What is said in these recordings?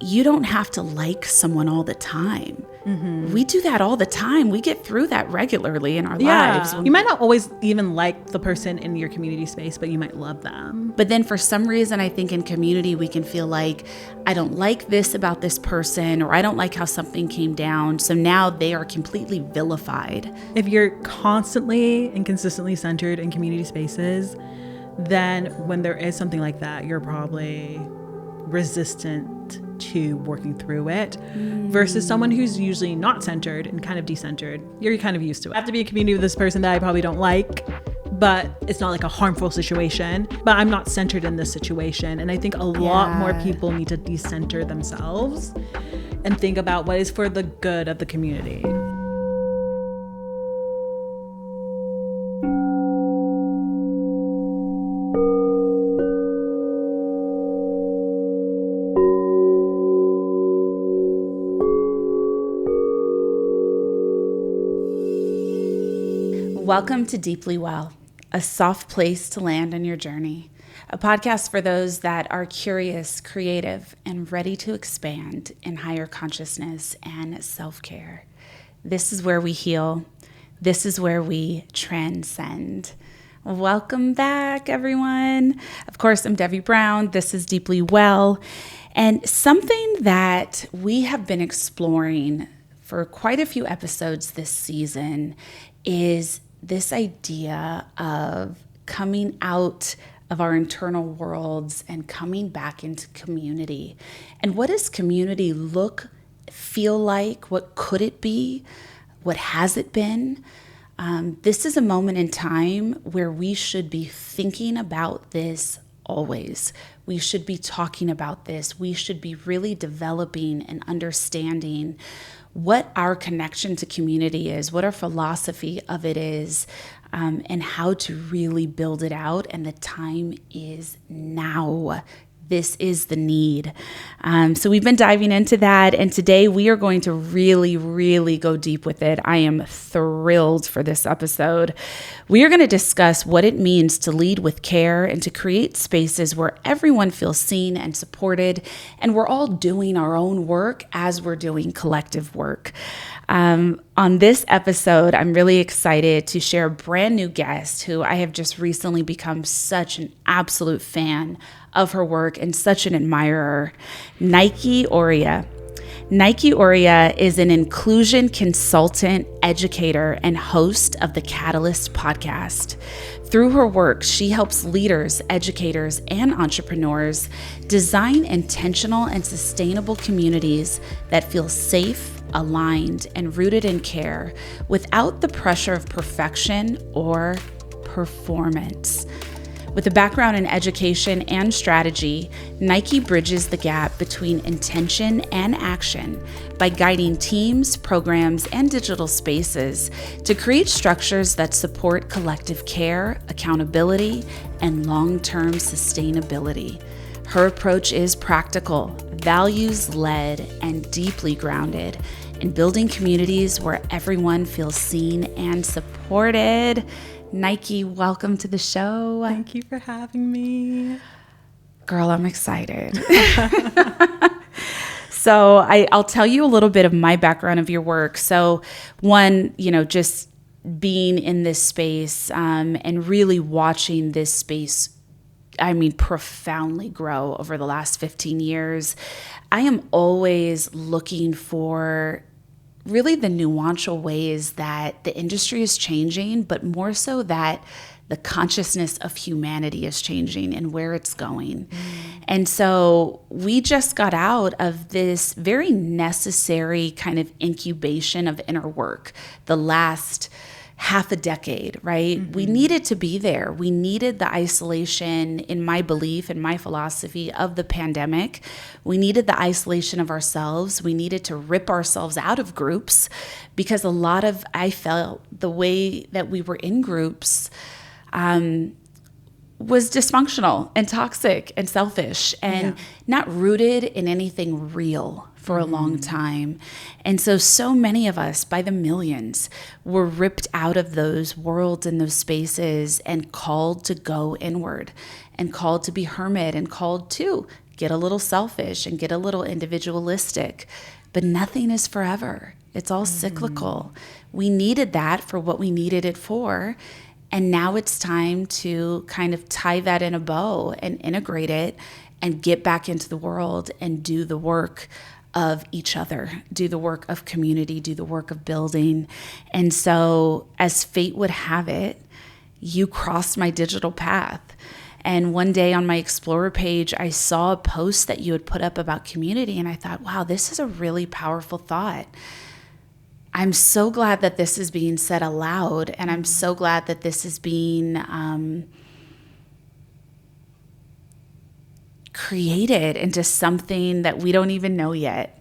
you don't have to like someone all the time. Mm-hmm. We do that all the time. We get through that regularly in our lives. You might not always even like the person in your community space, but you might love them. But then for some reason, I think in community, we can feel like, I don't like this about this person, or I don't like how something came down. So now they are completely vilified. If you're constantly and consistently centered in community spaces, then when there is something like that, you're probably resistant to working through it versus someone who's usually not centered and kind of decentered. You're kind of used to it. I have to be in community with this person that I probably don't like, but it's not like a harmful situation, but I'm not centered in this situation. And I think a lot more people need to decenter themselves and think about what is for the good of the community. Welcome to Deeply Well, a soft place to land on your journey. A podcast for those that are curious, creative, and ready to expand in higher consciousness and self-care. This is where we heal. This is where we transcend. Welcome back, everyone. Of course, I'm Devi Brown. This is Deeply Well. And something that we have been exploring for quite a few episodes this season is this idea of coming out of our internal worlds and coming back into community. And what does community feel like? What could it be? What has it been? This is a moment in time where we should be thinking about this always. We should be talking about this. We should be really developing and understanding what our connection to community is, what our philosophy of it is, and how to really build it out. And the time is now. This is the need. So we've been diving into that. And today we are going to really, really go deep with it. I am thrilled for this episode. We are going to discuss what it means to lead with care and to create spaces where everyone feels seen and supported. And we're all doing our own work as we're doing collective work. On this episode, I'm really excited to share a brand new guest who I have just recently become such an absolute fan of her work and such an admirer, Nike Aurea. Nike Aurea is an inclusion consultant, educator, and host of the Catalyst podcast. Through her work, she helps leaders, educators, and entrepreneurs design intentional and sustainable communities that feel safe, aligned, and rooted in care without the pressure of perfection or performance. With a background in education and strategy, Nike bridges the gap between intention and action by guiding teams, programs, and digital spaces to create structures that support collective care, accountability, and long-term sustainability. Her approach is practical, values-led, and deeply grounded in building communities where everyone feels seen and supported. Nike, welcome to the show. Thank you for having me. Girl, I'm excited. So I'll tell you a little bit of my background of your work. So one, just being in this space and really watching this space, profoundly grow over the last 15 years. I am always looking for really the nuancial ways that the industry is changing, but more so that the consciousness of humanity is changing and where it's going. And so we just got out of this very necessary kind of incubation of inner work the last half a decade, right? We needed to be there. We needed the isolation, in my belief and my philosophy, of the pandemic. We needed the isolation of ourselves. We needed to rip ourselves out of groups because I felt the way that we were in groups was dysfunctional and toxic and selfish and not rooted in anything real for a long time. And so many of us, by the millions, were ripped out of those worlds and those spaces and called to go inward and called to be hermit and called to get a little selfish and get a little individualistic, but nothing is forever. It's all cyclical. We needed that for what we needed it for. And now it's time to kind of tie that in a bow and integrate it and get back into the world and do the work of each other, do the work of community, do the work of building. And so as fate would have it, you crossed my digital path. And one day on my Explorer page, I saw a post that you had put up about community. And I thought, wow, this is a really powerful thought. I'm so glad that this is being said aloud. And I'm so glad that this is being created into something that we don't even know yet.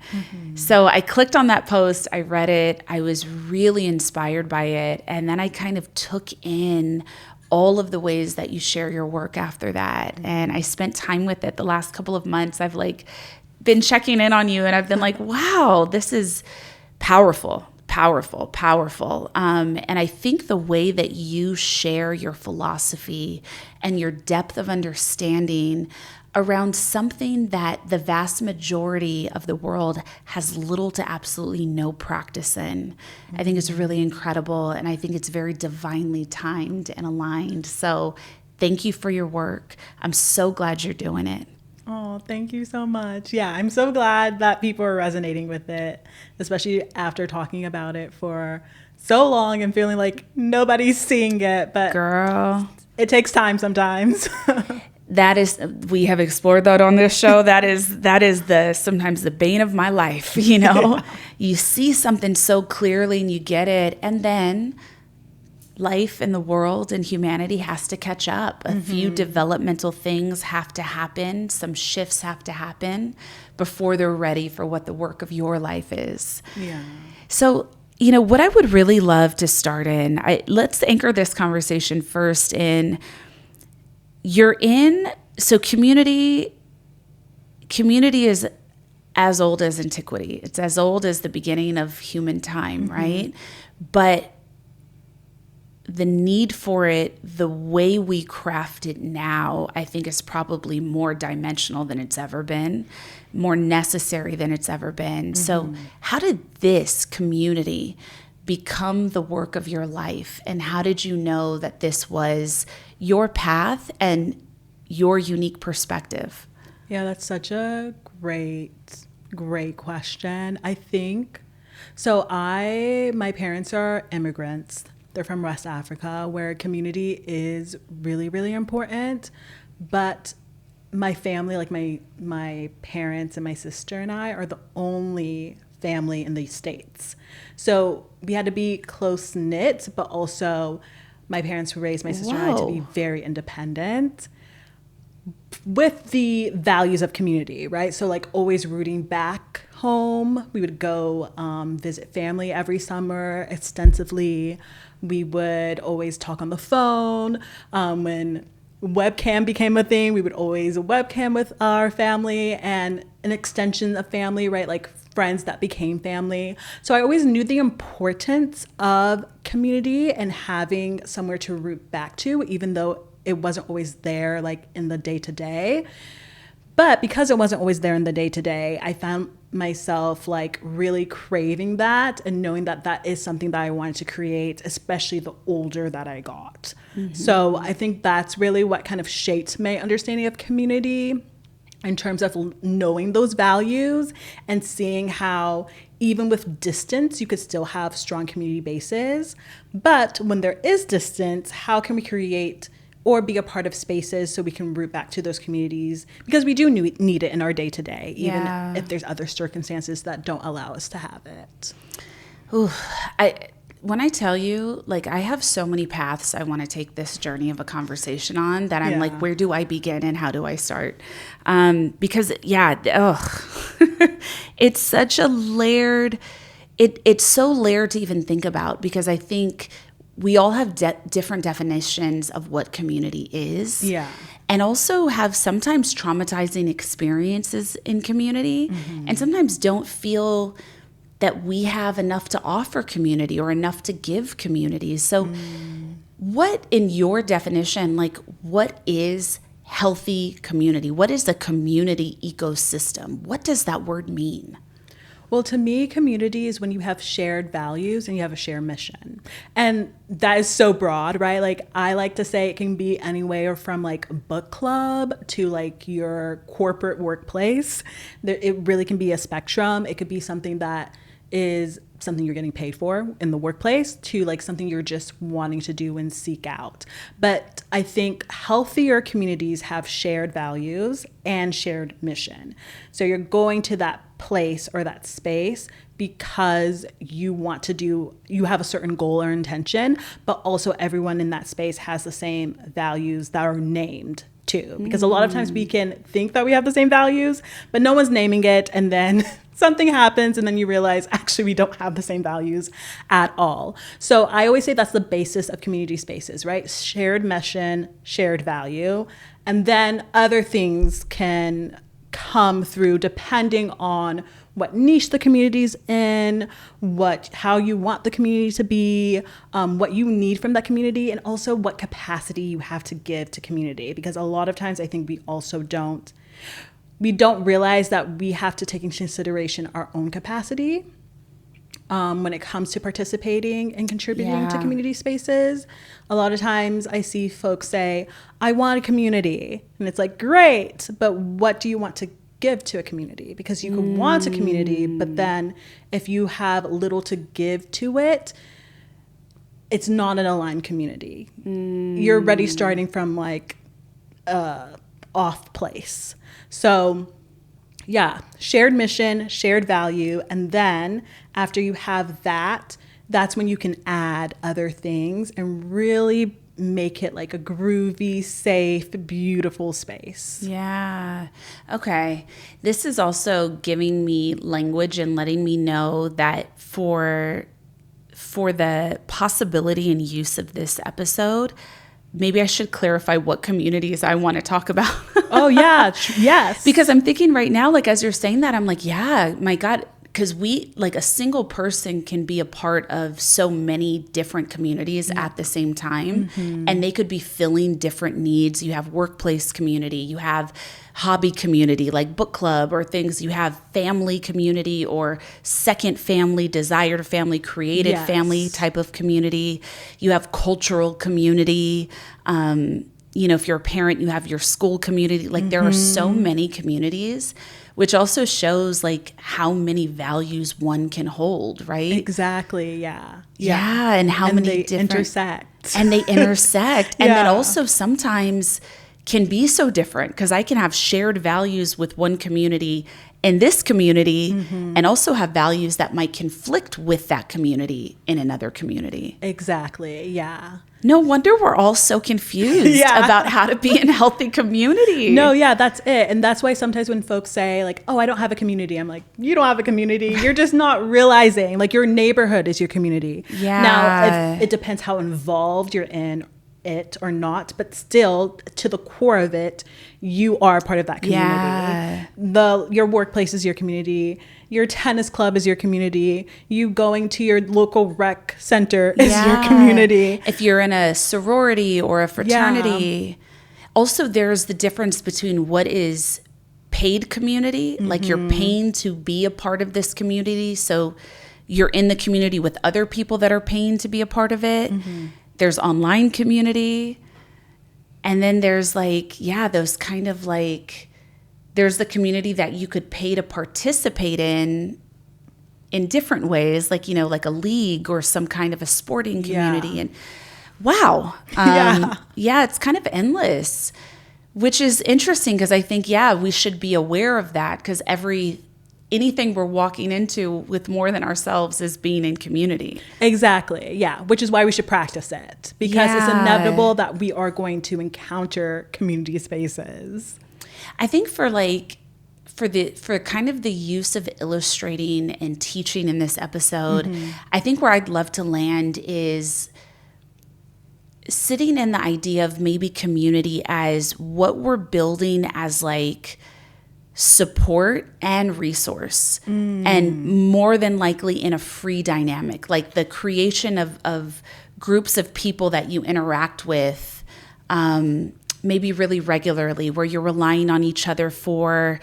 So I clicked on that post, I read it, I was really inspired by it, and then I kind of took in all of the ways that you share your work after that. And I spent time with it the last couple of months. I've like been checking in on you, and I've been like, wow, this is powerful. And I think the way that you share your philosophy and your depth of understanding around something that the vast majority of the world has little to absolutely no practice in, I think it's really incredible. And I think it's very divinely timed and aligned. So thank you for your work. I'm so glad you're doing it. Oh, thank you so much. Yeah, I'm so glad that people are resonating with it, especially after talking about it for so long and feeling like nobody's seeing it. But girl, it takes time sometimes. That is, we have explored that on this show. That is the sometimes the bane of my life. You know, you see something so clearly and you get it, and then life and the world and humanity has to catch up. A few developmental things have to happen. Some shifts have to happen before they're ready for what the work of your life is. Yeah. So, you know, what I would really love to start in, let's anchor this conversation first in, so community is as old as antiquity. It's as old as the beginning of human time, right? But the need for it, the way we craft it now, I think is probably more dimensional than it's ever been, more necessary than it's ever been. So how did this community become the work of your life? And how did you know that this was your path and your unique perspective? Yeah, that's such a great question. I think, so my parents are immigrants. They're from West Africa, where community is really, really important. But my family, like my parents and my sister and I, are the only family in the States. So we had to be close-knit, but also my parents raised my sister and I to be very independent with the values of community, right? So like always rooting back home. We would go visit family every summer extensively. We would always talk on the phone. When webcam became a thing, we would always webcam with our family and an extension of family, right? Like friends that became family. So I always knew the importance of community and having somewhere to root back to, even though it wasn't always there like in the day-to-day. But because it wasn't always there in the day-to-day, I found myself like really craving that and knowing that that is something that I wanted to create, especially the older that I got. So I think that's really what kind of shaped my understanding of community in terms of knowing those values and seeing how even with distance, you could still have strong community bases. But when there is distance, how can we create or be a part of spaces so we can root back to those communities, because we do need it in our day-to-day, even if there's other circumstances that don't allow us to have it. Ooh, when I tell you, like, I have so many paths I want to take this journey of a conversation on that I'm like, where do I begin and how do I start? Because it's such a layered, it's so layered to even think about, because I think we all have different definitions of what community is. Yeah. And also have sometimes traumatizing experiences in community, and sometimes don't feel that we have enough to offer community or enough to give community. So what, in your definition, like, what is healthy community? What is the community ecosystem? What does that word mean? Well, to me, community is when you have shared values and you have a shared mission. And that is so broad, right? Like, I like to say it can be anywhere from like a book club to like your corporate workplace. It really can be a spectrum. It could be something that is something you're getting paid for in the workplace to like something you're just wanting to do and seek out. But I think healthier communities have shared values and shared mission. So you're going to that place or that space because you have a certain goal or intention, but also everyone in that space has the same values that are named too. Because a lot of times we can think that we have the same values, but no one's naming it. And then something happens and then you realize actually we don't have the same values at all. So I always say that's the basis of community spaces, right? Shared mission, shared value, and then other things can come through depending on what niche the community's in, how you want the community to be, what you need from that community, and also what capacity you have to give to community. Because a lot of times I think we also don't realize that we have to take into consideration our own capacity when it comes to participating and contributing to community spaces. A lot of times I see folks say, I want a community. And it's like, great, but what do you want to give to a community? Because you could want a community, but then if you have little to give to it, it's not an aligned community. You're already starting from like off place. So yeah, shared mission, shared value. And then after you have that, that's when you can add other things and really make it like a groovy, safe, beautiful space. Yeah. Okay. This is also giving me language and letting me know that for the possibility and use of this episode, maybe I should clarify what communities I want to talk about. Oh, yeah. Yes. Because I'm thinking right now, like, as you're saying that, I'm like, yeah, my God, because a single person can be a part of so many different communities at the same time. And they could be filling different needs. You have workplace community, you have hobby community, like book club or things. You have family community or second family, desired family, created family type of community. You have cultural community. If you're a parent, you have your school community. Like there are so many communities, which also shows like how many values one can hold, right? Exactly. Yeah. Yeah. And how many they different intersect. And they intersect. And then also sometimes can be so different because I can have shared values with one community in this community and also have values that might conflict with that community in another community. Exactly. Yeah. No wonder we're all so confused about how to be in a healthy community. No, yeah, that's it. And that's why sometimes when folks say like, oh, I don't have a community, I'm like, you don't have a community. You're just not realizing like your neighborhood is your community. Yeah. Now, it depends how involved you're in it or not, but still to the core of it, you are part of that community. Your workplace is your community. Your tennis club is your community. You going to your local rec center is your community. If you're in a sorority or a fraternity. Also, there's the difference between what is paid community, like you're paying to be a part of this community. So you're in the community with other people that are paying to be a part of it. There's online community. And then there's like, those kind of like, there's the community that you could pay to participate in different ways, like, like a league or some kind of a sporting community. And wow. It's kind of endless, which is interesting because I think, we should be aware of that because anything we're walking into with more than ourselves is being in community. Exactly. Yeah. Which is why we should practice it because it's inevitable that we are going to encounter community spaces. I think for kind of the use of illustrating and teaching in this episode, I think where I'd love to land is sitting in the idea of maybe community as what we're building as like support and resource, and more than likely in a free dynamic, like the creation of groups of people that you interact with, maybe really regularly, where you're relying on each other for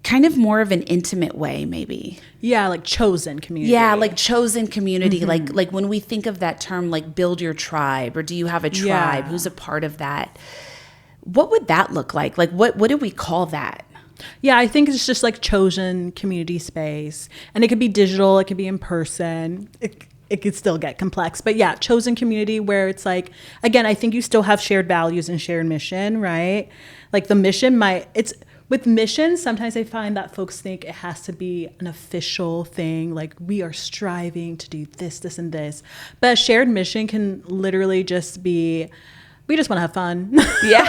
kind of more of an intimate way, maybe. Yeah, like chosen community. Yeah, like chosen community. Like when we think of that term, like build your tribe, or do you have a tribe? Who's a part of that? What would that look like? Like what do we call that? Yeah, I think it's just like chosen community space. And it could be digital, it could be in person. It could still get complex. But yeah, chosen community where it's like, again, I think you still have shared values and shared mission, right? Like the mission with missions, sometimes I find that folks think it has to be an official thing, like we are striving to do this, this, and this. But a shared mission can literally just be, we just want to have fun. Yeah.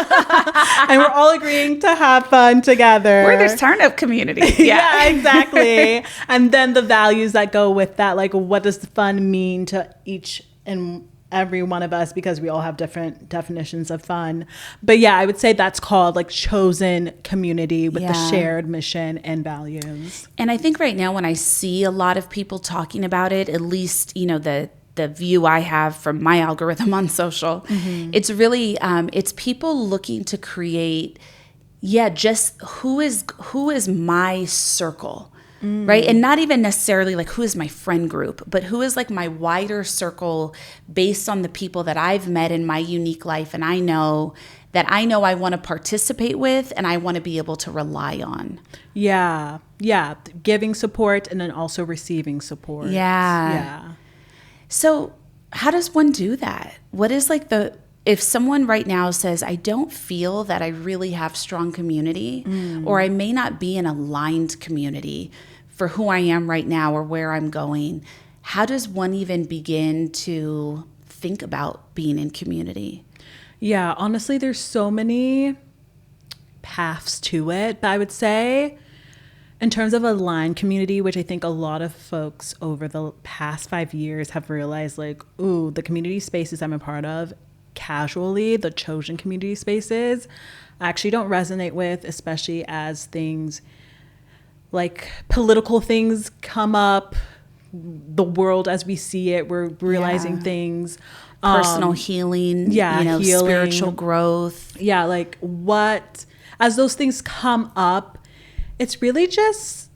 And we're all agreeing to have fun together. We're this turn-up community. Yeah, exactly. And then the values that go with that, like what does fun mean to each and every one of us, because we all have different definitions of fun. But yeah, I would say that's called like chosen community with the shared mission and values. And I think right now when I see a lot of people talking about it, at least, the view I have from my algorithm on social, it's really, it's people looking to create, just who is my circle. Right. And not even necessarily like who is my friend group, but who is like my wider circle based on the people that I've met in my unique life. And I know I want to participate with and I want to be able to rely on. Yeah. Yeah. Giving support and then also receiving support. Yeah. Yeah. So how does one do that? What is like if someone right now says, I don't feel that I really have strong community, or I may not be an aligned community for who I am right now or where I'm going, how does one even begin to think about being in community? Yeah, honestly, there's so many paths to it. But I would say in terms of aligned community, which I think a lot of folks over the past 5 years have realized, like, ooh, the community spaces I'm a part of, casually, the chosen community spaces, I actually don't resonate with, especially as things like political things come up, the world as we see it, we're realizing things. Personal healing, healing. Spiritual growth. Yeah, like as those things come up, it's really just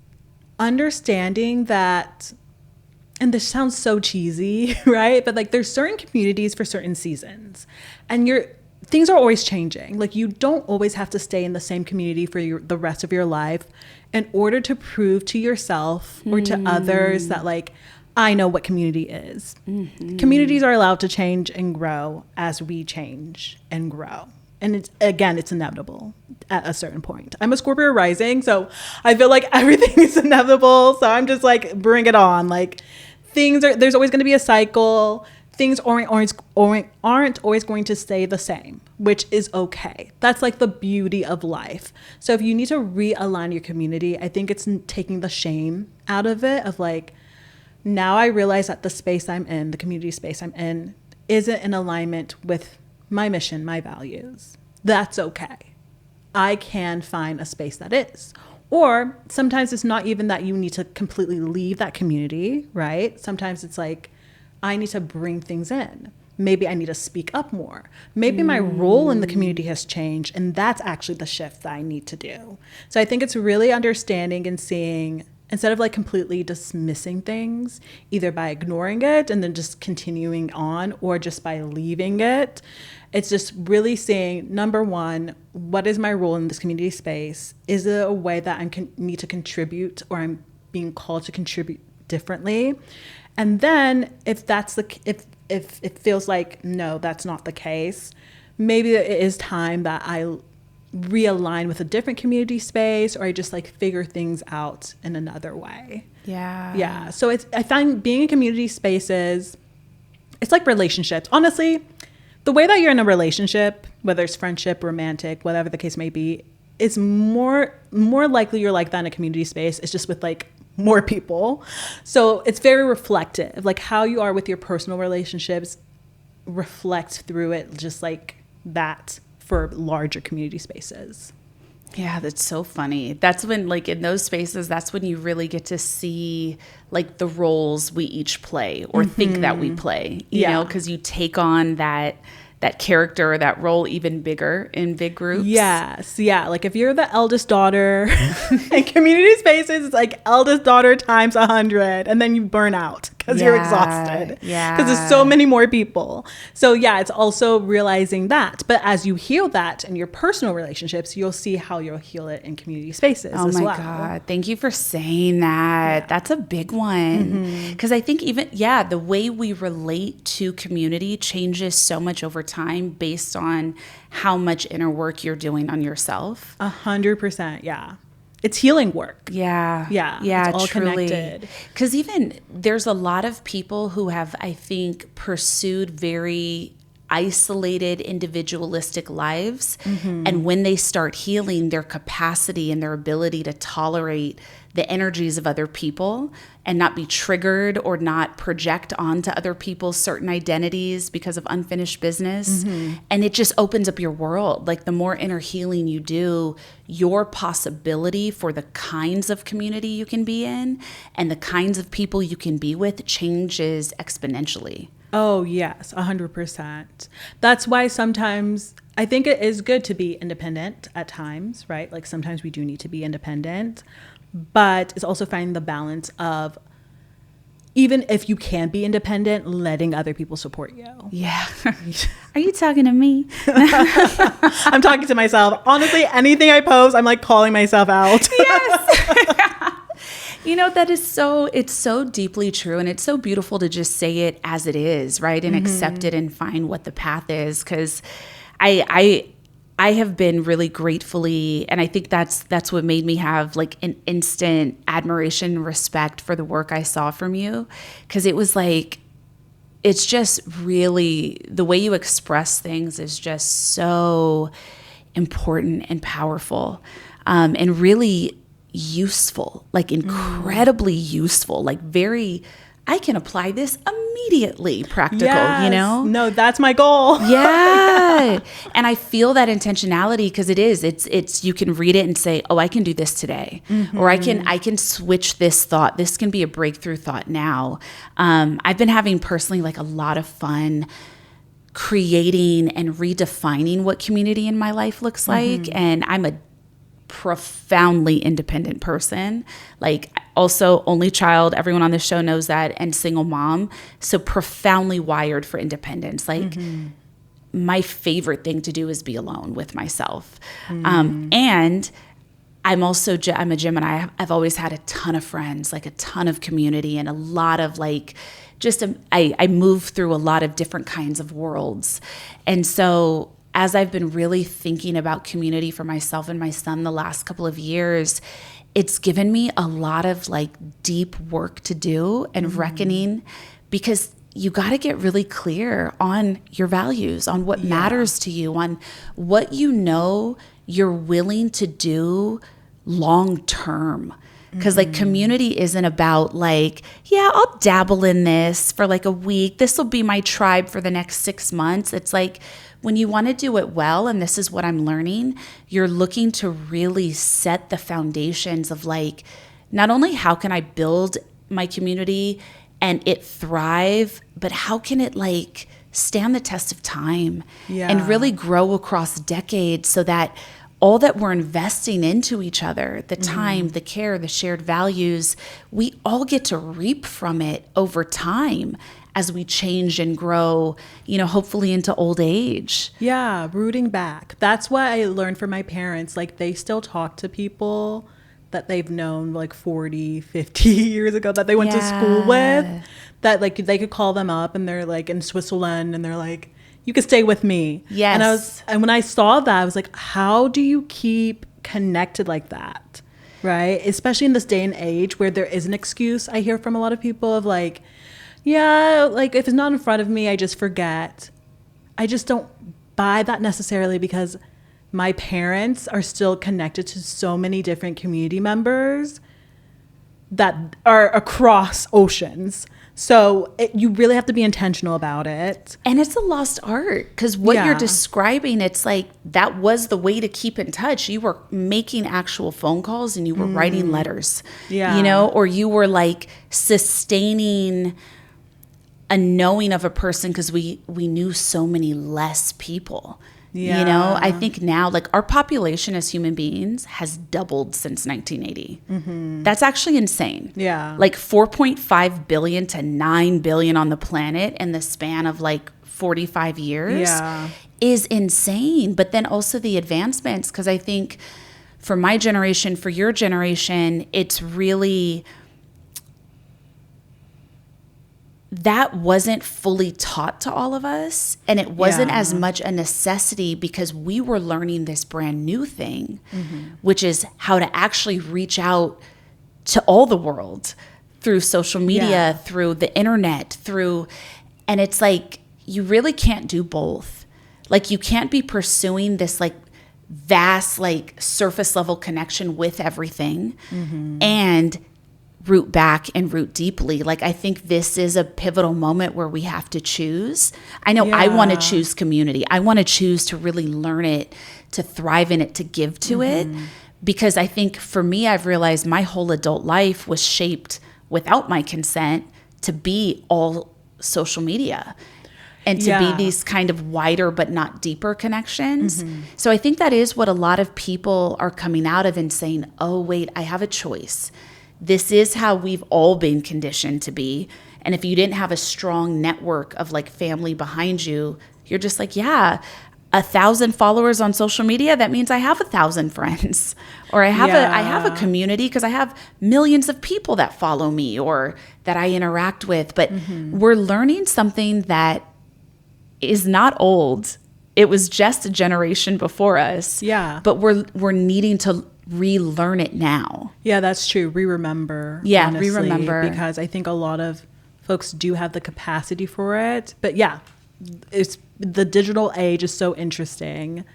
understanding that, and this sounds so cheesy, right? But like there's certain communities for certain seasons, and things are always changing. Like you don't always have to stay in the same community for the rest of your life in order to prove to yourself or to others that like, I know what community is. Communities are allowed to change and grow as we change and grow. And it's inevitable at a certain point. I'm a Scorpio rising, so I feel like everything is inevitable. So I'm just like, bring it on. Like there's always going to be a cycle. Things aren't always going to stay the same, which is okay. That's like the beauty of life. So if you need to realign your community, I think it's taking the shame out of it of like, now I realize that the space I'm in, the community space I'm in, isn't in alignment with my mission, my values. That's okay. I can find a space that is. Or sometimes it's not even that you need to completely leave that community, right? Sometimes it's like, I need to bring things in. Maybe I need to speak up more. Maybe my role in the community has changed, and that's actually the shift that I need to do. So I think it's really understanding and seeing, instead of like completely dismissing things, either by ignoring it and then just continuing on, or just by leaving it. It's just really seeing, number one, what is my role in this community space? Is it a way that I need to contribute, or I'm being called to contribute differently? And then if it feels like, no, that's not the case, maybe it is time that I realign with a different community space, or I just like figure things out in another way. Yeah. So I find being in community spaces, it's like relationships. Honestly, the way that you're in a relationship, whether it's friendship, romantic, whatever the case may be, is more likely you're like that in a community space. It's just with like more people. So it's very reflective. Like how you are with your personal relationships reflect through it, just like that for larger community spaces. Yeah, that's so funny. That's when, like, in those spaces, that's when you really get to see, like, the roles we each play or think that we play, you know, because you take on that that character or that role even bigger in big groups. Yes. Yeah. Like if you're the eldest daughter in community spaces, it's like eldest daughter times 100, and then you burn out because you're exhausted. Yeah. Because there's so many more people. So yeah, it's also realizing that. But as you heal that in your personal relationships, you'll see how you'll heal it in community spaces as well. Oh my God. Thank you for saying that. Yeah. That's a big one. Because I think even, the way we relate to community changes so much over time based on how much inner work you're doing on yourself. 100%. Yeah. It's healing work. Yeah. It's all truly connected. Because even there's a lot of people who have, I think, pursued very isolated, individualistic lives. And when they start healing, their capacity and their ability to tolerate the energies of other people and not be triggered or not project onto other people's certain identities because of unfinished business. And it just opens up your world. Like the more inner healing you do, your possibility for the kinds of community you can be in and the kinds of people you can be with changes exponentially. Oh, yes, 100%. That's why sometimes I think it is good to be independent at times, right? Like sometimes we do need to be independent, but it's also finding the balance of, even if you can be independent, letting other people support you. Yeah. Are you talking to me? I'm talking to myself. Honestly, anything I post, I'm like calling myself out. Yes. You know, it's so deeply true. And it's so beautiful to just say it as it is, right? And accept it and find what the path is. Because I have been really gratefully, and I think that's what made me have like an instant admiration and respect for the work I saw from you. Because it was like, it's just really, the way you express things is just so important and powerful, and really useful, like incredibly useful, like I can apply this immediately practical, yes. You know? No, that's my goal. Yeah. And I feel that intentionality because it's you can read it and say, oh, I can do this today. Or I can switch this thought. This can be a breakthrough thought now. I've been having personally like a lot of fun creating and redefining what community in my life looks like. And I'm a profoundly independent person, like also only child, everyone on this show knows that, and single mom, so profoundly wired for independence. Like my favorite thing to do is be alone with myself. And I'm a Gemini. I've always had a ton of friends, like a ton of community, and a lot of like I move through a lot of different kinds of worlds. And so as I've been really thinking about community for myself and my son the last couple of years, it's given me a lot of like deep work to do and reckoning, because you got to get really clear on your values, on what matters to you, on what you know you're willing to do long term. Because like community isn't about like, yeah, I'll dabble in this for like a week. This will be my tribe for the next 6 months. It's like when you want to do it well, and this is what I'm learning, you're looking to really set the foundations of like, not only how can I build my community and it thrive, but how can it like stand the test of time and really grow across decades, so that all that we're investing into each other, the time, the care, the shared values, we all get to reap from it over time as we change and grow, you know, hopefully into old age. Yeah, rooting back. That's what I learned from my parents. Like they still talk to people that they've known like 40, 50 years ago that they went to school with, that like they could call them up and they're like in Switzerland and they're like, you could stay with me. Yes. And when I saw that, I was like, how do you keep connected like that? Right? Especially in this day and age where there is an excuse. I hear from a lot of people of like, yeah, like if it's not in front of me, I just forget. I just don't buy that necessarily, because my parents are still connected to so many different community members that are across oceans. So you really have to be intentional about it. And it's a lost art, because what you're describing, it's like that was the way to keep in touch. You were making actual phone calls and you were writing letters, you know, or you were like sustaining a knowing of a person because we knew so many less people. Yeah. You know, I think now, like, our population as human beings has doubled since 1980. That's actually insane. Yeah. Like 4.5 billion to 9 billion on the planet in the span of like 45 years is insane. But then also the advancements, because I think for my generation, for your generation, it's really... that wasn't fully taught to all of us, and it wasn't as much a necessity because we were learning this brand new thing, which is how to actually reach out to all the world through social media, through the internet, and it's like, you really can't do both. Like, you can't be pursuing this like vast, like surface level connection with everything and root back and root deeply. Like, I think this is a pivotal moment where we have to choose. I know I want to choose community. I want to choose to really learn it, to thrive in it, to give to it. Because I think for me, I've realized my whole adult life was shaped without my consent to be all social media and to be these kind of wider but not deeper connections. So I think that is what a lot of people are coming out of and saying, oh, wait, I have a choice. This is how we've all been conditioned to be. And if you didn't have a strong network of like family behind you, you're just like, 1,000 followers on social media, that means I have 1,000 friends, or I have a community because I have millions of people that follow me or that I interact with. But we're learning something that is not old. It was just a generation before us. Yeah. But we're needing to relearn it now. Yeah, that's true. Remember. Yeah, honestly, remember. Because I think a lot of folks do have the capacity for it. But it's the digital age is so interesting.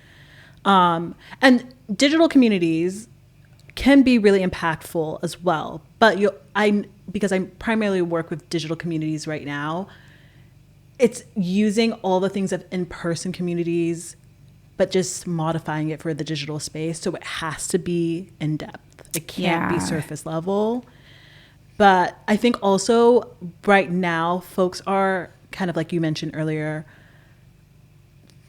And digital communities can be really impactful as well. But because I primarily work with digital communities right now, it's using all the things of in-person communities, but just modifying it for the digital space. So it has to be in depth. It can't be surface level. But I think also right now, folks are kind of like you mentioned earlier,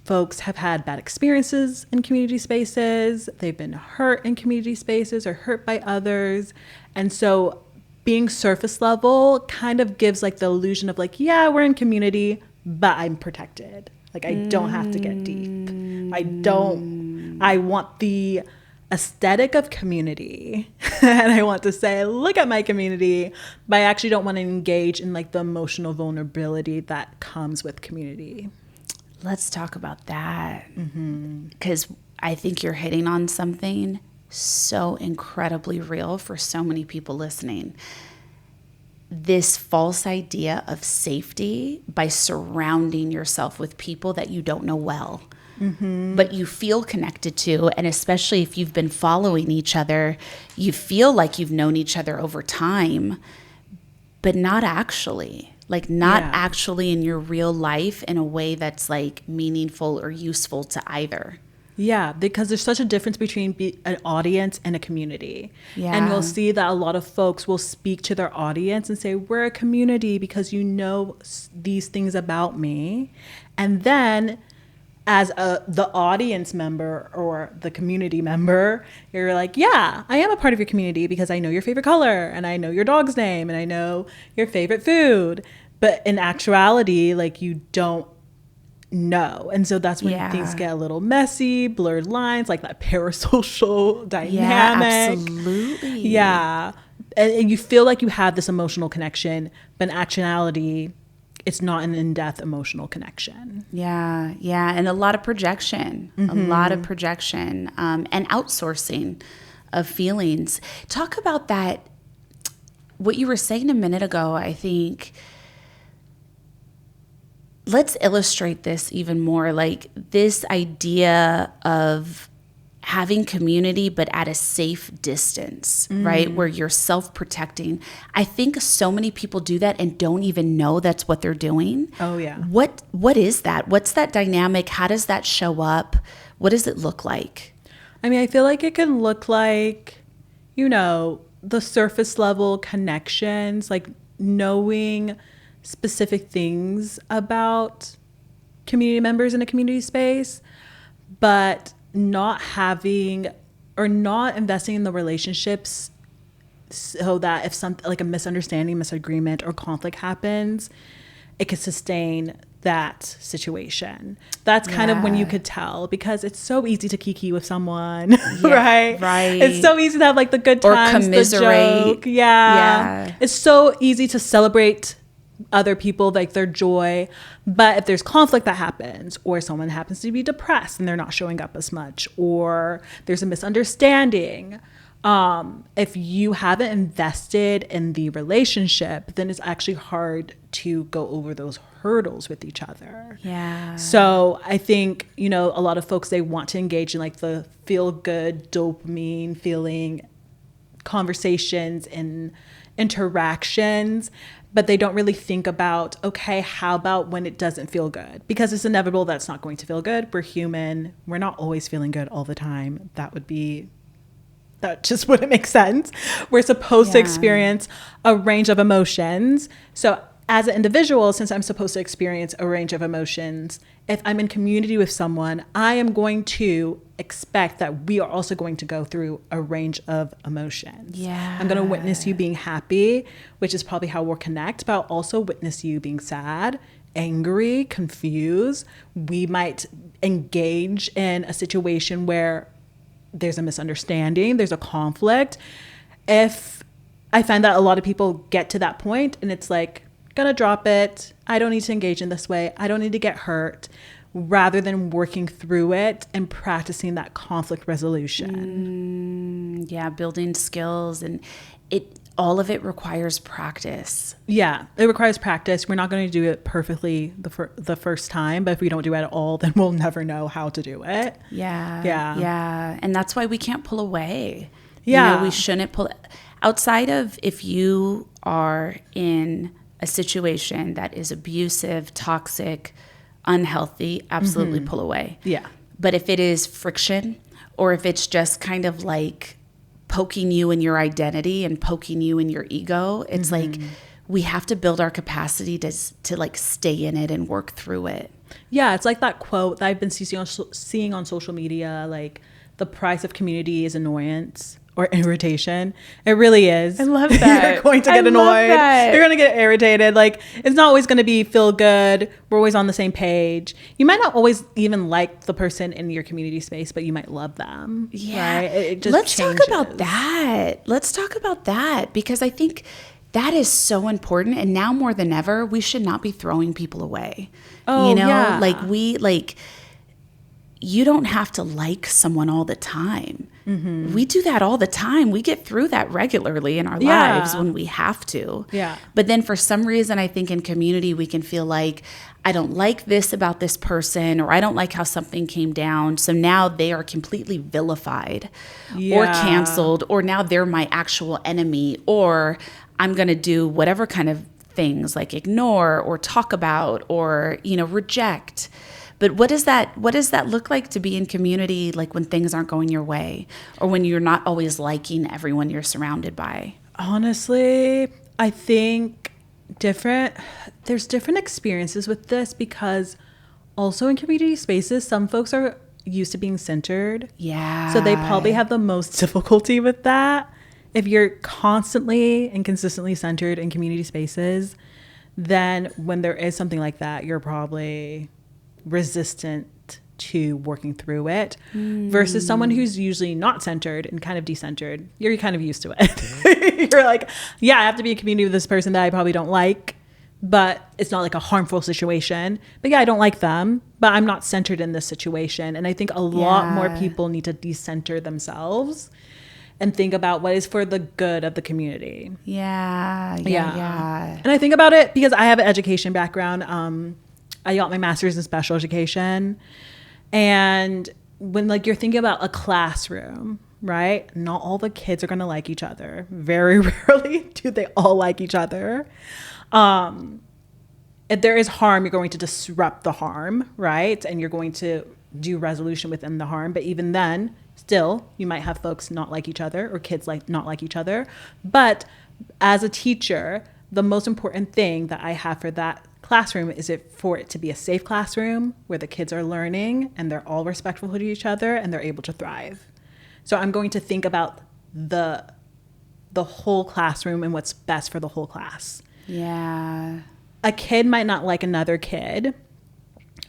folks have had bad experiences in community spaces. They've been hurt in community spaces or hurt by others. And so being surface level kind of gives like the illusion of like, we're in community, but I'm protected. Like, I don't have to get deep. I want the aesthetic of community and I want to say, look at my community, but I actually don't want to engage in like the emotional vulnerability that comes with community. Let's talk about that. Because I think you're hitting on something so incredibly real for so many people listening. This false idea of safety by surrounding yourself with people that you don't know well, but you feel connected to. And especially if you've been following each other, you feel like you've known each other over time, but not actually. Like, not actually in your real life in a way that's like meaningful or useful to either. Yeah, because there's such a difference between an audience and a community. Yeah. And we'll see that a lot of folks will speak to their audience and say, we're a community because you know these things about me. And then as the audience member or the community member, you're like, I am a part of your community because I know your favorite color and I know your dog's name and I know your favorite food. But in actuality, like, you don't know. And so that's when things get a little messy, blurred lines, like that parasocial dynamic. Yeah, absolutely. Yeah. And you feel like you have this emotional connection, but in actuality, it's not an in-depth emotional connection. Yeah. And a lot of projection, and outsourcing of feelings. Talk about that. What you were saying a minute ago, I think, let's illustrate this even more. Like, this idea of having community, but at a safe distance, right? Where you're self-protecting. I think so many people do that and don't even know that's what they're doing. Oh, yeah. What is that? What's that dynamic? How does that show up? What does it look like? I mean, I feel like it can look like, the surface level connections, like knowing specific things about community members in a community space, but not having or not investing in the relationships so that if something like a misunderstanding, misagreement, or conflict happens, it could sustain that situation. That's kind of when you could tell, because it's so easy to kiki with someone, right? Right. It's so easy to have like the good times, or commiserate. the joke. Yeah. It's so easy to celebrate other people, like their joy. But if there's conflict that happens, or someone happens to be depressed and they're not showing up as much, or there's a misunderstanding, if you haven't invested in the relationship, then it's actually hard to go over those hurdles with each other. Yeah. So I think, a lot of folks, they want to engage in like the feel good dopamine feeling conversations and interactions, but they don't really think about, okay, how about when it doesn't feel good? Because it's inevitable that it's not going to feel good. We're human. We're not always feeling good all the time. That just wouldn't make sense. We're supposed to experience a range of emotions. So as an individual, since I'm supposed to experience a range of emotions, if I'm in community with someone, I am going to expect that we are also going to go through a range of emotions. Yeah. I'm going to witness you being happy, which is probably how we'll connect, but I'll also witness you being sad, angry, confused. We might engage in a situation where there's a misunderstanding, there's a conflict. If I find that a lot of people get to that point and it's like, gonna drop it, I don't need to engage in this way, I don't need to get hurt, rather than working through it and practicing that conflict resolution. Building skills, and all of it requires practice. Yeah, it requires practice. We're not going to do it perfectly the first time, but if we don't do it at all, then we'll never know how to do it. Yeah. And that's why we can't pull away. Yeah. We shouldn't pull outside of, if you are in a situation that is abusive, toxic, unhealthy, absolutely pull away. Yeah. But if it is friction, or if it's just kind of like poking you in your identity and poking you in your ego, it's like we have to build our capacity to like stay in it and work through it. Yeah, it's like that quote that I've been seeing on social media, like the price of community is annoyance or irritation. It really is. I love that. You're going to get annoyed. You're going to get irritated. Like, it's not always going to be feel good. We're always on the same page. You might not always even like the person in your community space, but you might love them. Yeah. Right? It just Let's changes. talk about that, because I think that is so important. And now more than ever, we should not be throwing people away. Oh, yeah. You don't have to like someone all the time. We do that all the time. We get through that regularly in our lives when we have to. Yeah. But then for some reason, I think in community, we can feel like, I don't like this about this person, or I don't like how something came down. So now they are completely vilified or canceled, or now they're my actual enemy, or I'm going to do whatever kind of things like ignore or talk about or, reject. But what does that look like to be in community, like when things aren't going your way, or when you're not always liking everyone you're surrounded by? Honestly, I think there's different experiences with this, because also in community spaces, some folks are used to being centered. Yeah. So they probably have the most difficulty with that. If you're constantly and consistently centered in community spaces, then when there is something like that, you're probably resistant to working through it, versus someone who's usually not centered and kind of decentered. You're kind of used to it. You're like, yeah, I have to be in community with this person that I probably don't like, but it's not like a harmful situation. But yeah, I don't like them, but I'm not centered in this situation. And I think a lot more people need to decenter themselves and think about what is for the good of the community. Yeah. And I think about it because I have an education background. I got my master's in special education. And when you're thinking about a classroom, right? Not all the kids are going to like each other. Very rarely do they all like each other. If there is harm, you're going to disrupt the harm, right? And you're going to do resolution within the harm. But even then, still, you might have folks not like each other, or kids not like each other. But as a teacher, the most important thing that I have for that classroom is for it to be a safe classroom where the kids are learning and they're all respectful to each other and they're able to thrive. So I'm going to think about the whole classroom and what's best for the whole class. Yeah. A kid might not like another kid,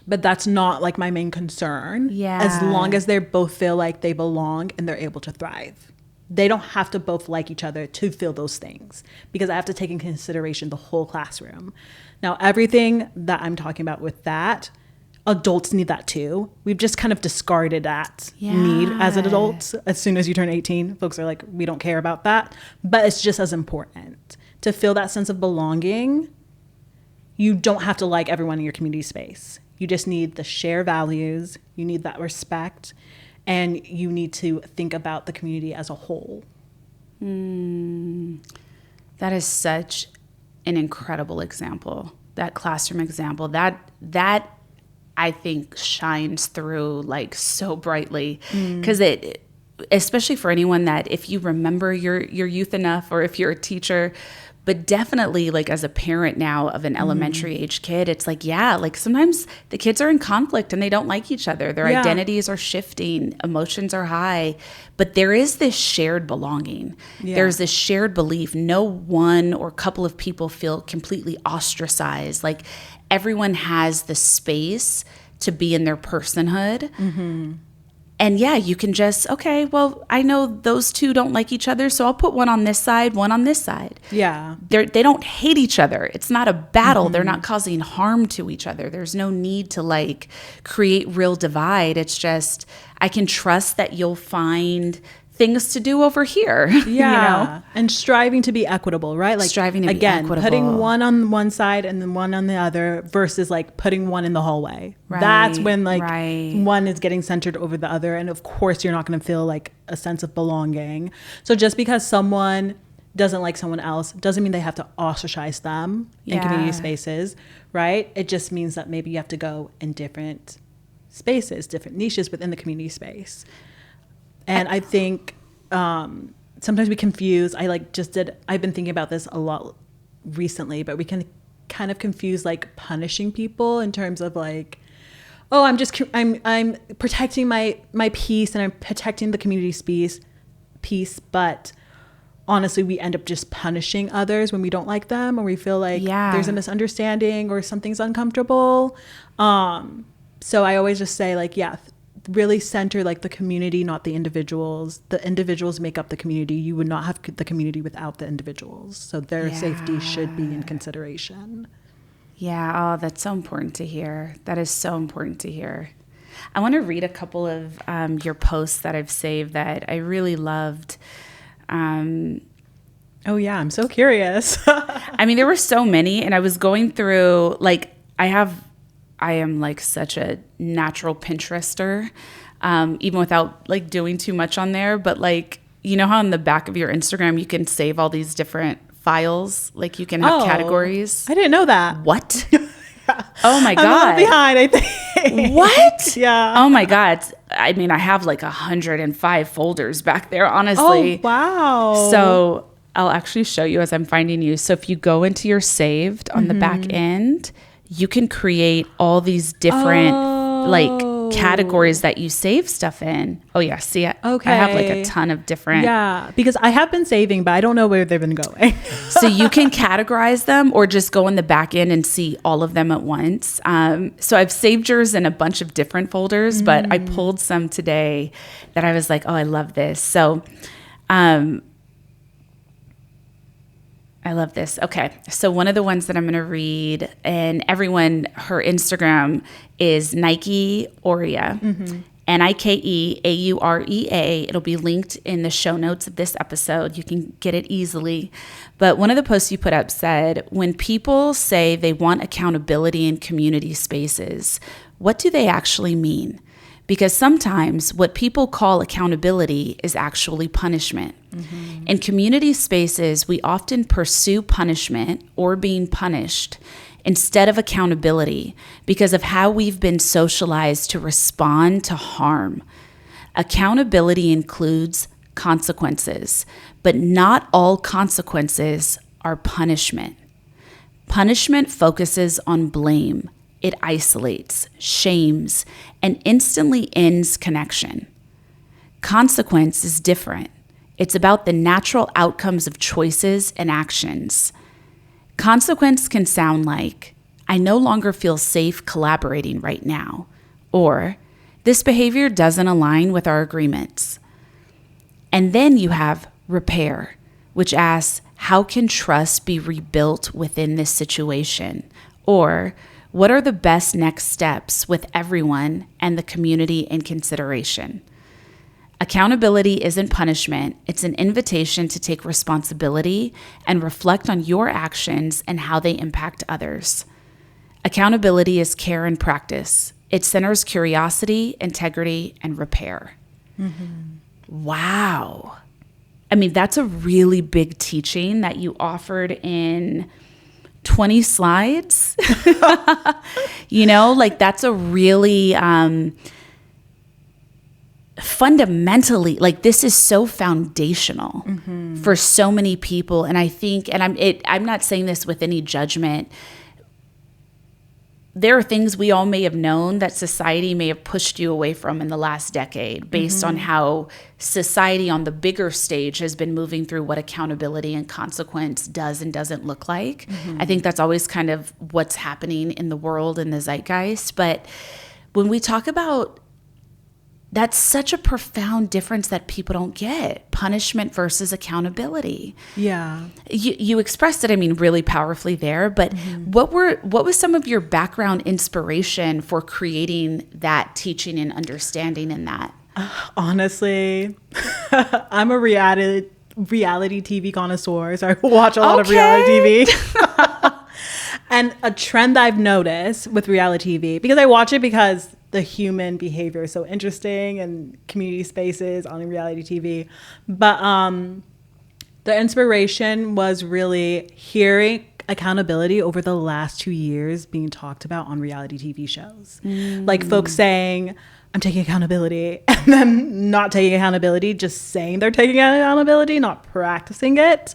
but that's not like my main concern. Yeah. As long as they both feel like they belong and they're able to thrive. They don't have to both like each other to feel those things, because I have to take in consideration the whole classroom. Now, everything that I'm talking about with that, adults need that too. We've just kind of discarded that need as an adult. As soon as you turn 18, folks are like, we don't care about that. But it's just as important to feel that sense of belonging. You don't have to like everyone in your community space. You just need the shared values. You need that respect. And you need to think about the community as a whole. That is such an incredible example. That classroom example, that I think shines through like so brightly, because it, especially for anyone that, if you remember your youth enough, or if you're a teacher, but definitely like as a parent now of an elementary age kid, it's like, yeah, like sometimes the kids are in conflict and they don't like each other. Their identities are shifting, emotions are high, but there is this shared belonging. There's this shared belief. No one or couple of people feel completely ostracized. Like everyone has the space to be in their personhood. And yeah, you can just, okay, well, I know those two don't like each other, so I'll put one on this side, one on this side. Yeah. They don't hate each other. It's not a battle. They're not causing harm to each other. There's no need to like create real divide. It's just, I can trust that you'll find things to do over here. Yeah. You know? And striving to be equitable, right? Like Striving to be again, equitable. putting one on one side and then one on the other, versus like putting one in the hallway. That's when like one is getting centered over the other. And of course you're not going to feel like a sense of belonging. So just because someone doesn't like someone else doesn't mean they have to ostracize them in community spaces, right? It just means that maybe you have to go in different spaces, different niches within the community space. And I think sometimes we confuse, I've been thinking about this a lot recently, but we can kind of confuse like punishing people in terms of like, oh, I'm protecting my peace and I'm protecting the community's peace, but honestly, we end up just punishing others when we don't like them, or we feel like there's a misunderstanding or something's uncomfortable. So I always just say like, really center like the community, not the individuals. The individuals make up the community. You would not have the community without the individuals. So their safety should be in consideration. Yeah. Oh, that's so important to hear. That is so important to hear. I want to read a couple of your posts that I've saved that I really loved. Oh yeah, I'm so curious. I mean, there were so many, and I was going through like, I am like such a natural Pinterester, even without like doing too much on there. But like, you know how on the back of your Instagram, you can save all these different files? Like you can have categories. I didn't know that. What? Oh my God. I'm behind, I think. What? Yeah. Oh my God. I mean, I have like 105 folders back there, honestly. Oh, wow. So I'll actually show you as I'm finding you. So if you go into your saved on the back end, you can create all these different like categories that you save stuff in. Oh yeah, see, I have like a ton of different. Yeah, because I have been saving, but I don't know where they've been going. So you can categorize them or just go in the back end and see all of them at once. So I've saved yours in a bunch of different folders, but I pulled some today that I was like, oh, I love this. So I love this. Okay. So one of the ones that I'm going to read, and everyone, her Instagram is Nike Aurea, Nike Aurea. It'll be linked in the show notes of this episode. You can get it easily. But one of the posts you put up said, when people say they want accountability in community spaces, what do they actually mean? Because sometimes what people call accountability is actually punishment. In community spaces, we often pursue punishment or being punished instead of accountability because of how we've been socialized to respond to harm. Accountability includes consequences, but not all consequences are punishment. Punishment focuses on blame. It isolates, shames, and instantly ends connection. Consequence is different. It's about the natural outcomes of choices and actions. Consequence can sound like, I no longer feel safe collaborating right now, or this behavior doesn't align with our agreements. And then you have repair, which asks, how can trust be rebuilt within this situation? Or what are the best next steps with everyone and the community in consideration? Accountability isn't punishment. It's an invitation to take responsibility and reflect on your actions and how they impact others. Accountability is care in practice. It centers curiosity, integrity, and repair. Wow. I mean, that's a really big teaching that you offered in 20 slides. That's a really fundamentally, this is so foundational for so many people. And I think, and I'm not saying this with any judgment, there are things we all may have known that society may have pushed you away from in the last decade based on how society on the bigger stage has been moving through what accountability and consequence does and doesn't look like. I think that's always kind of what's happening in the world and the zeitgeist. But when we talk about, that's such a profound difference that people don't get. Punishment versus accountability. Yeah. You expressed it, really powerfully there, but what was some of your background inspiration for creating that teaching and understanding in that? Honestly, I'm a reality TV connoisseur, so I watch a lot of reality TV. And a trend I've noticed with reality TV, because I watch it because the human behavior is so interesting and community spaces on reality TV. But the inspiration was really hearing accountability over the last 2 years being talked about on reality TV shows. Like folks saying, I'm taking accountability, and then not taking accountability, just saying they're taking accountability, not practicing it.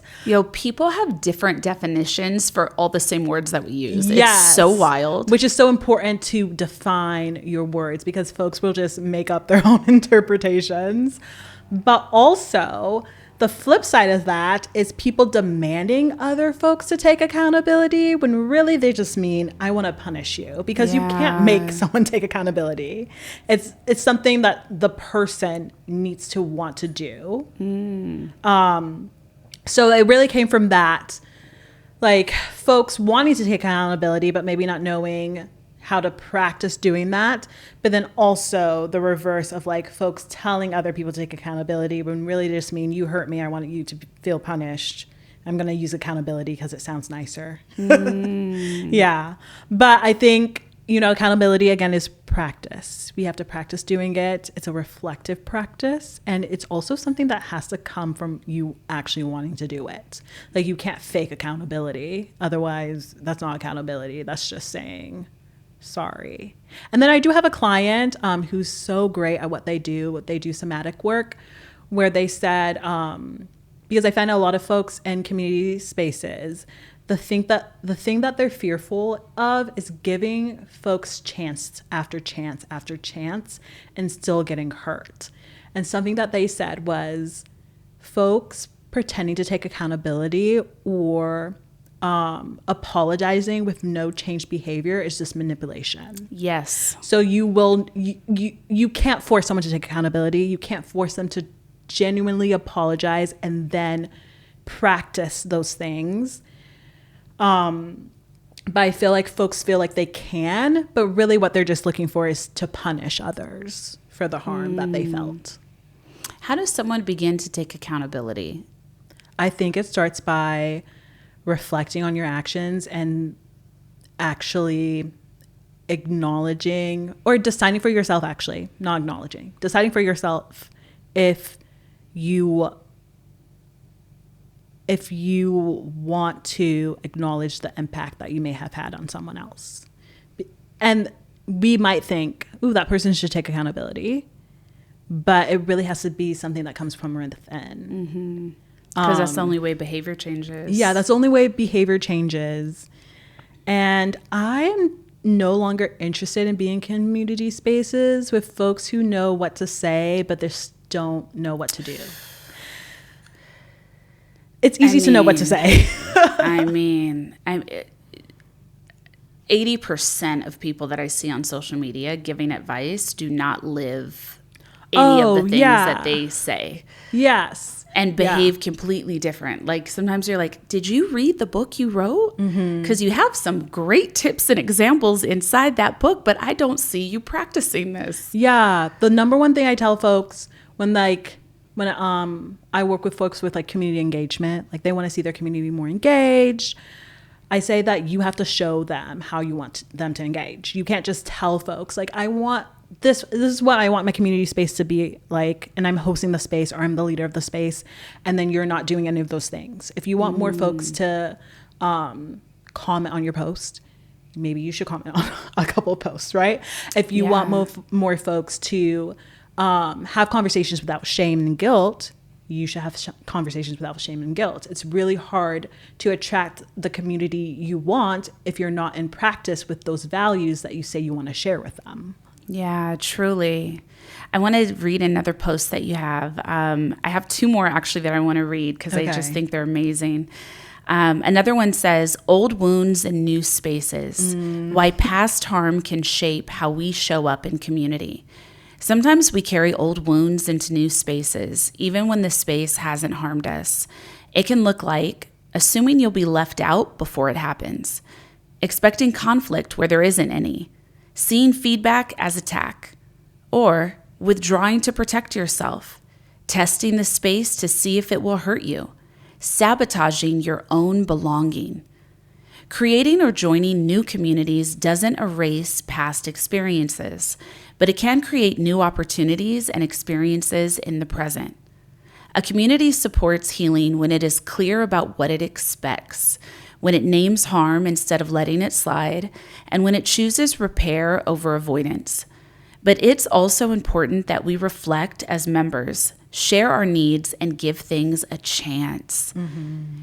People have different definitions for all the same words that we use. Yes. It's so wild. Which is so important to define your words, because folks will just make up their own interpretations. But also, the flip side of that is people demanding other folks to take accountability when really they just mean, I want to punish you, because you can't make someone take accountability. It's something that the person needs to want to do. So it really came from that, folks wanting to take accountability, but maybe not knowing how to practice doing that. But then also the reverse of folks telling other people to take accountability when really just mean, you hurt me, I want you to feel punished. I'm going to use accountability because it sounds nicer. Yeah. But I think, accountability again is practice. We have to practice doing it. It's a reflective practice. And it's also something that has to come from you actually wanting to do it. You can't fake accountability. Otherwise, that's not accountability. That's just saying, sorry. And then I do have a client who's so great at what they do somatic work, where they said, because I find a lot of folks in community spaces, the thing that they're fearful of is giving folks chance after chance after chance and still getting hurt. And something that they said was, folks pretending to take accountability or apologizing with no changed behavior is just manipulation. Yes. So you can't force someone to take accountability. You can't force them to genuinely apologize and then practice those things. But I feel like folks feel like they can, but really what they're just looking for is to punish others for the harm that they felt. How does someone begin to take accountability? I think it starts by reflecting on your actions and actually acknowledging, or deciding for yourself, actually, not acknowledging, deciding for yourself if you want to acknowledge the impact that you may have had on someone else. And we might think, ooh, that person should take accountability, but it really has to be something that comes from within. Because that's the only way behavior changes. Yeah, that's the only way behavior changes. And I am no longer interested in being in community spaces with folks who know what to say, but they just don't know what to do. It's easy to know what to say. 80% of people that I see on social media giving advice do not live any of the things that they say. Yes. And behave completely different. Like sometimes you're like, did you read the book you wrote? Because you have some great tips and examples inside that book, but I don't see you practicing this. Yeah. The number one thing I tell folks when I work with folks with like community engagement, like they want to see their community more engaged, I say that you have to show them how you want them to engage. You can't just tell folks like, I want this is what I want my community space to be like, and I'm hosting the space or I'm the leader of the space, and then you're not doing any of those things. If you want more folks to comment on your post, maybe you should comment on a couple of posts, right? If you want more folks to have conversations without shame and guilt, you should have conversations without shame and guilt. It's really hard to attract the community you want if you're not in practice with those values that you say you want to share with them. Yeah, truly. I want to read another post that you have. I have two more actually that I want to read because I just think they're amazing. Another one says, old wounds and new spaces, why past harm can shape how we show up in community. Sometimes we carry old wounds into new spaces, even when the space hasn't harmed us. It can look like assuming you'll be left out before it happens, expecting conflict where there isn't any, seeing feedback as attack, or withdrawing to protect yourself, testing the space to see if it will hurt you, sabotaging your own belonging. Creating or joining new communities doesn't erase past experiences, but it can create new opportunities and experiences in the present. A community supports healing when it is clear about what it expects, when it names harm instead of letting it slide, and when it chooses repair over avoidance. But it's also important that we reflect as members, share our needs, and give things a chance.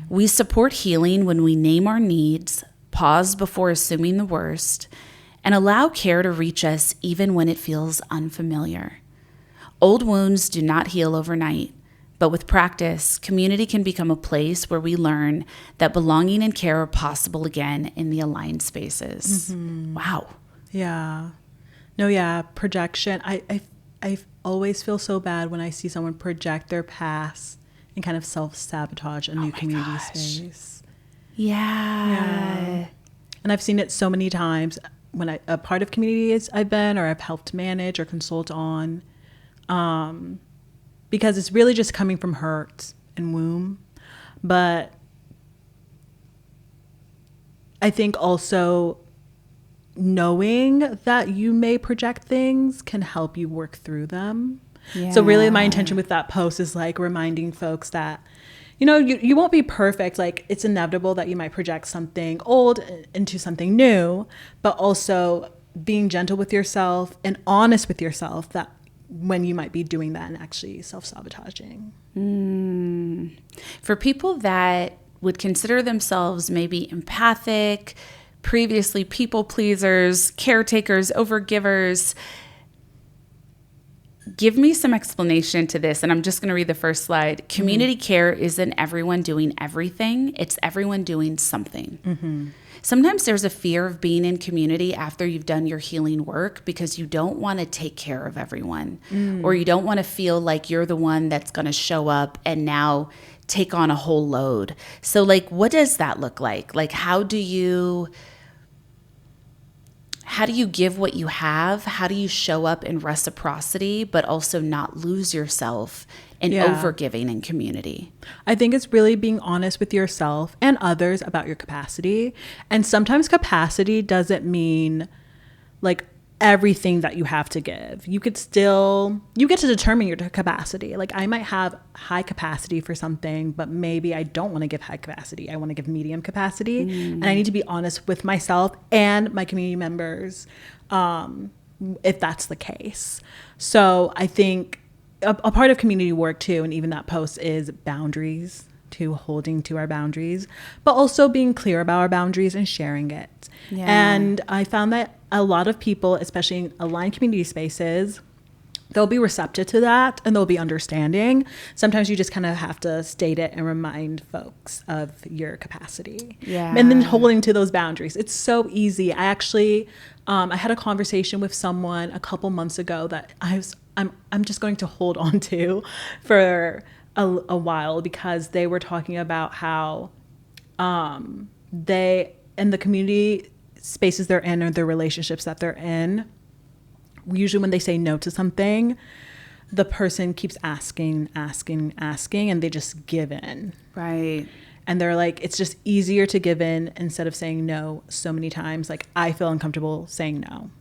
We support healing when we name our needs, pause before assuming the worst, and allow care to reach us even when it feels unfamiliar. Old wounds do not heal overnight, but with practice, community can become a place where we learn that belonging and care are possible again in the aligned spaces. Wow. Yeah. No, yeah, projection. I always feel so bad when I see someone project their past and kind of self-sabotage a new community space. Yeah. And I've seen it so many times when a part of communities I've been or I've helped manage or consult on, because it's really just coming from hurt and womb. But I think also knowing that you may project things can help you work through them. Yeah. So really my intention with that post is like reminding folks that, you know, you won't be perfect. Like it's inevitable that you might project something old into something new, but also being gentle with yourself and honest with yourself that when you might be doing that and actually self-sabotaging. For people that would consider themselves maybe empathic, previously people pleasers, caretakers, overgivers, give me some explanation to this. And I'm just going to read the first slide. Community care isn't everyone doing everything. It's everyone doing something. Sometimes there's a fear of being in community after you've done your healing work because you don't want to take care of everyone, or you don't want to feel like you're the one that's going to show up and now take on a whole load. So like, what does that look like? Like, how do you give what you have? How do you show up in reciprocity, but also not lose yourself in overgiving in community? I think it's really being honest with yourself and others about your capacity. And sometimes capacity doesn't mean like everything that you have to give. You get to determine your capacity. Like I might have high capacity for something, but maybe I don't want to give high capacity. I want to give medium capacity. And I need to be honest with myself and my community members if that's the case. So I think a part of community work too, and even that post, is boundaries to holding to our boundaries, but also being clear about our boundaries and sharing it. Yeah. And I found that a lot of people, especially in aligned community spaces, they'll be receptive to that and they'll be understanding. Sometimes you just kind of have to state it and remind folks of your capacity. Yeah. And then holding to those boundaries. It's so easy. I actually, I had a conversation with someone a couple months ago that I'm just going to hold on to for a while, because they were talking about how they, in the community spaces they're in or the relationships that they're in, usually when they say no to something, the person keeps asking, and they just give in. Right. And they're like, it's just easier to give in instead of saying no so many times. Like, I feel uncomfortable saying no.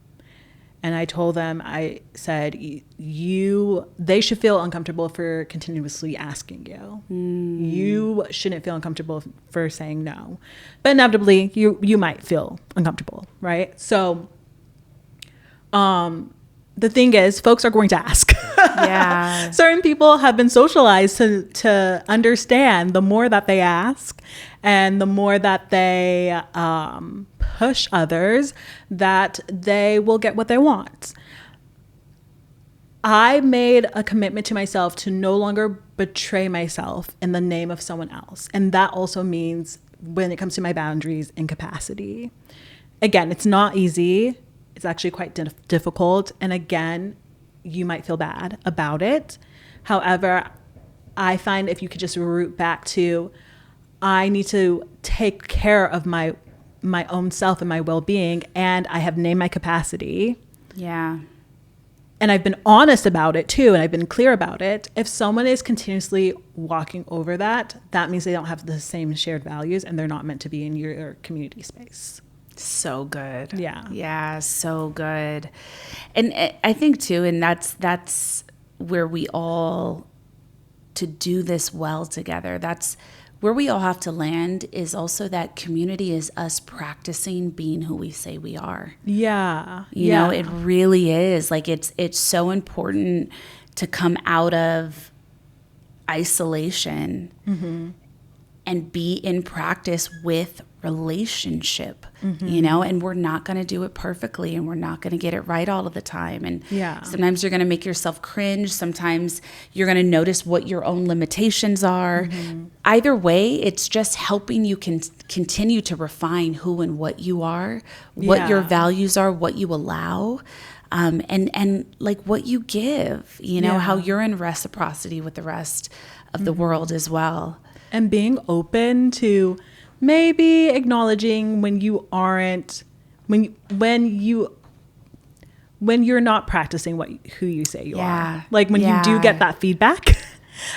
And I told them, I said, they should feel uncomfortable for continuously asking you. You shouldn't feel uncomfortable for saying no. But inevitably, you might feel uncomfortable, right? So the thing is, folks are going to ask. Yeah. Certain people have been socialized to understand the more that they ask and the more that they push others, that they will get what they want. I made a commitment to myself to no longer betray myself in the name of someone else. And that also means when it comes to my boundaries and capacity. Again, it's not easy. It's actually quite difficult. And again, you might feel bad about it. However, I find if you could just root back to, I need to take care of my own self and my well-being, and I have named my capacity. Yeah. And I've been honest about it too, and I've been clear about it. If someone is continuously walking over that, that means they don't have the same shared values and they're not meant to be in your community space. So good. Yeah. Yeah, so good. And I think too, and that's where we all, to do this well together, that's where we all have to land, is also that community is us practicing being who we say we are. Yeah. You know, it really is. Like, it's so important to come out of isolation and be in practice with relationship, you know, and we're not going to do it perfectly, and we're not going to get it right all of the time. And sometimes you're going to make yourself cringe. Sometimes you're going to notice what your own limitations are. Either way, it's just helping you continue to refine who and what you are, what your values are, what you allow, and like what you give, you know, how you're in reciprocity with the rest of the world as well. And being open to maybe acknowledging when you aren't, when you're not practicing who you say you are. Like when you do get that feedback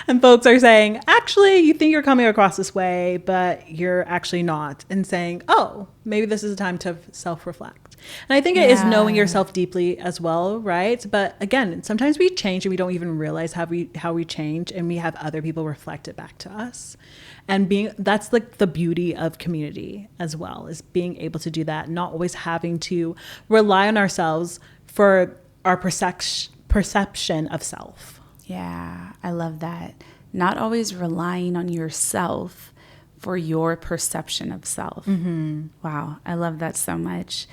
and folks are saying, actually, you think you're coming across this way, but you're actually not. And saying, oh, maybe this is a time to self-reflect. And I think it is knowing yourself deeply as well, right? But again, sometimes we change and we don't even realize how we change, and we have other people reflect it back to us. And that's like the beauty of community as well, is being able to do that, not always having to rely on ourselves for our perception of self. Yeah, I love that. Not always relying on yourself for your perception of self. Wow, I love that so much.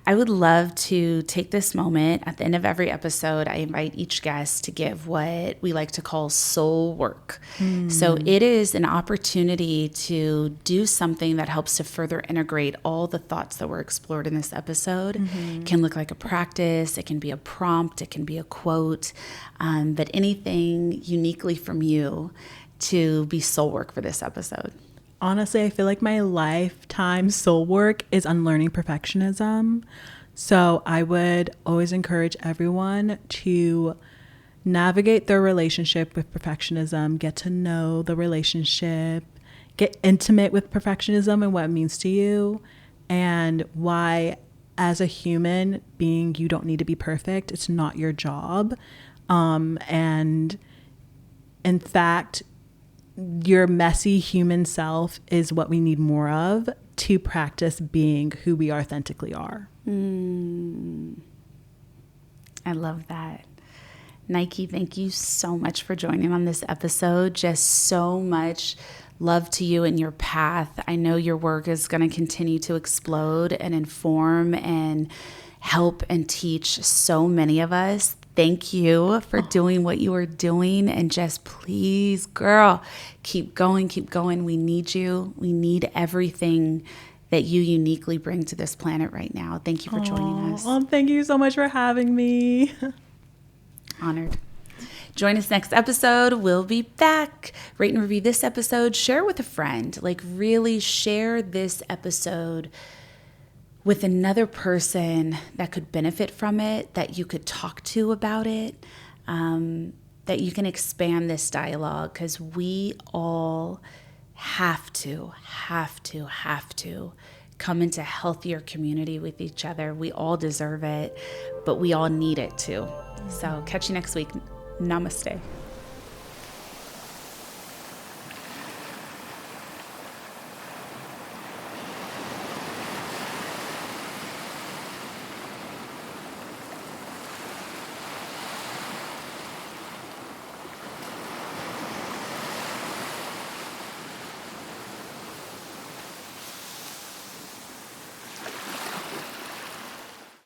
I would love to take this moment. At the end of every episode, I invite each guest to give what we like to call soul work. So it is an opportunity to do something that helps to further integrate all the thoughts that were explored in this episode. It can look like a practice, it can be a prompt, it can be a quote, but anything uniquely from you to be soul work for this episode. Honestly, I feel like my lifetime soul work is unlearning perfectionism. So I would always encourage everyone to navigate their relationship with perfectionism, get to know the relationship, get intimate with perfectionism and what it means to you, and why, as a human being, you don't need to be perfect. It's not your job. And in fact, your messy human self is what we need more of to practice being who we authentically are. I love that. Nike, thank you so much for joining on this episode. Just so much Love to you and your path. I know your work is going to continue to explode and inform and help and teach so many of us. Thank you for doing what you are doing. And just please, girl, keep going, keep going. We need you. We need everything that you uniquely bring to this planet right now. Thank you for joining us. Oh, thank you so much for having me. Honored. Join us next episode. We'll be back. Rate and review this episode. Share with a friend. Like, really share this episode with another person that could benefit from it, that you could talk to about it, that you can expand this dialogue, because we all have to come into healthier community with each other. We all deserve it, but we all need it too. So catch you next week. Namaste.